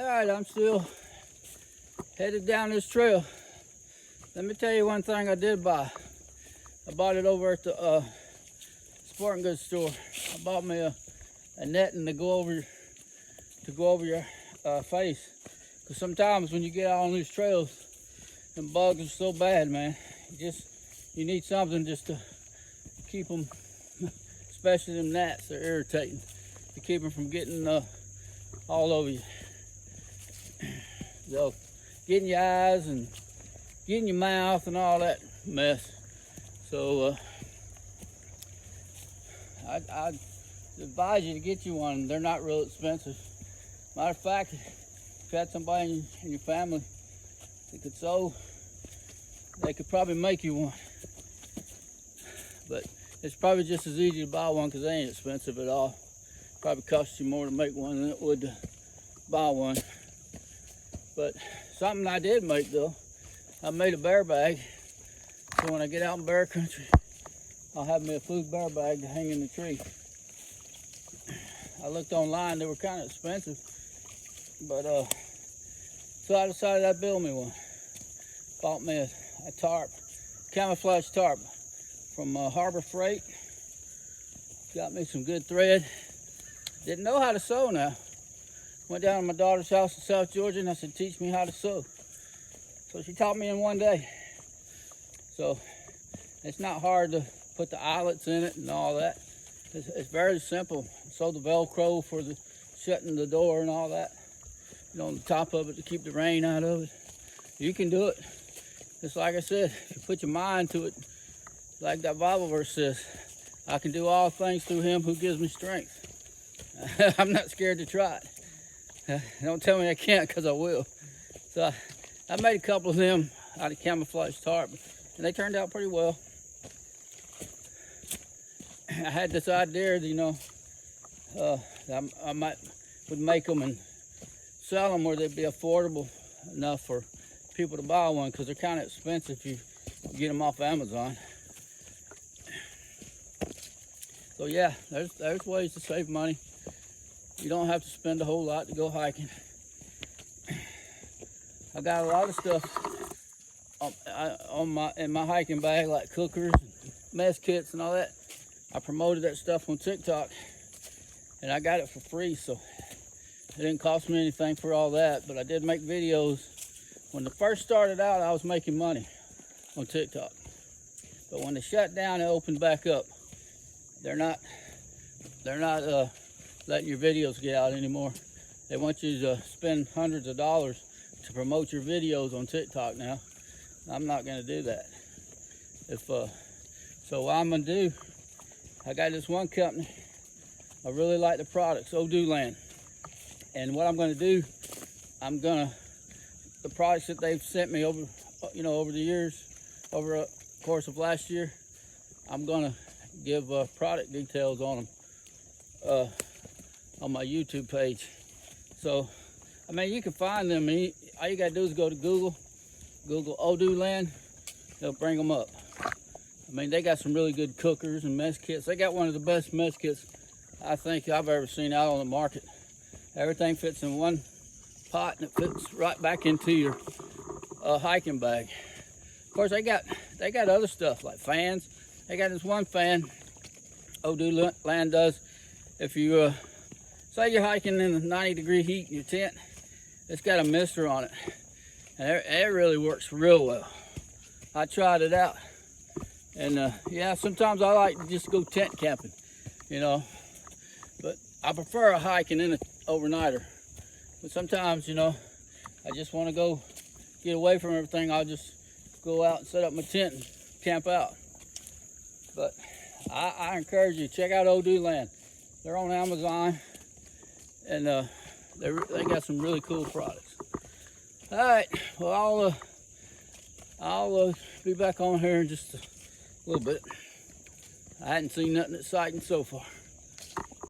Alright, I'm still headed down this trail. Let me tell you one thing I did buy. I bought it over at the sporting goods store. I bought me a netting to go over your face. Because sometimes when you get out on these trails, them bugs are so bad, man. You need something just to keep them, especially them gnats. They're irritating, to keep them from getting all over you. So, getting your eyes and getting your mouth and all that mess. So I'd advise you to get you one. They're not real expensive. Matter of fact, if you had somebody in your family that could sew, they could probably make you one. But it's probably just as easy to buy one because they ain't expensive at all. Probably costs you more to make one than it would to buy one. But something I did make though, I made a bear bag. So when I get out in bear country, I'll have me a food bear bag to hang in the tree. I looked online, they were kind of expensive, but so I decided I'd build me one. Bought me a tarp, camouflage tarp from Harbor Freight. Got me some good thread. Didn't know how to sew now. Went down to my daughter's house in South Georgia and I said, teach me how to sew. So she taught me in one day. So it's not hard to put the eyelets in it and all that. It's very simple. Sew the Velcro for the shutting the door and all that. On the top of it to keep the rain out of it. You can do it. Just like I said, if you put your mind to it, like that Bible verse says, I can do all things through him who gives me strength. I'm not scared to try it. Don't tell me I can't, because I will. So I made a couple of them out of camouflage tarp, and they turned out pretty well. I had this idea, I would make them and sell them where they'd be affordable enough for people to buy one, because they're kind of expensive if you get them off Amazon. So yeah, there's ways to save money. You don't have to spend a whole lot to go hiking. I got a lot of stuff in my hiking bag, like cookers, mess kits and all that. I promoted that stuff on TikTok and I got it for free, so it didn't cost me anything for all that, but I did make videos. When it first started out, I was making money on TikTok. But when they shut down, it opened back up. They're not letting your videos get out anymore. They want you to spend hundreds of dollars to promote your videos on TikTok now. I'm not gonna do that. So what I'm gonna do, I got this one company, I really like the products, Oduland. And what I'm gonna do, the products that they've sent me over the years, over a course of last year, I'm gonna give product details on them on my YouTube page. So, I mean, you can find them. All you gotta do is go to Google Oduland, they'll bring them up. I mean, they got some really good cookers and mess kits. They got one of the best mess kits I think I've ever seen out on the market. Everything fits in one pot and it fits right back into your hiking bag. Of course, they got other stuff like fans. They got this one fan Oduland does. If you say you're hiking in the 90-degree heat in your tent, it's got a mister on it, and it really works real well. I tried it out, and yeah, sometimes I like to just go tent camping, but I prefer a hiking in an overnighter. But sometimes, I just want to go get away from everything. I'll just go out and set up my tent and camp out. But I encourage you, check out Oduland. They're on Amazon, and they got some really cool products. All right, well, I'll be back on here in just a little bit. I hadn't seen nothing exciting so far.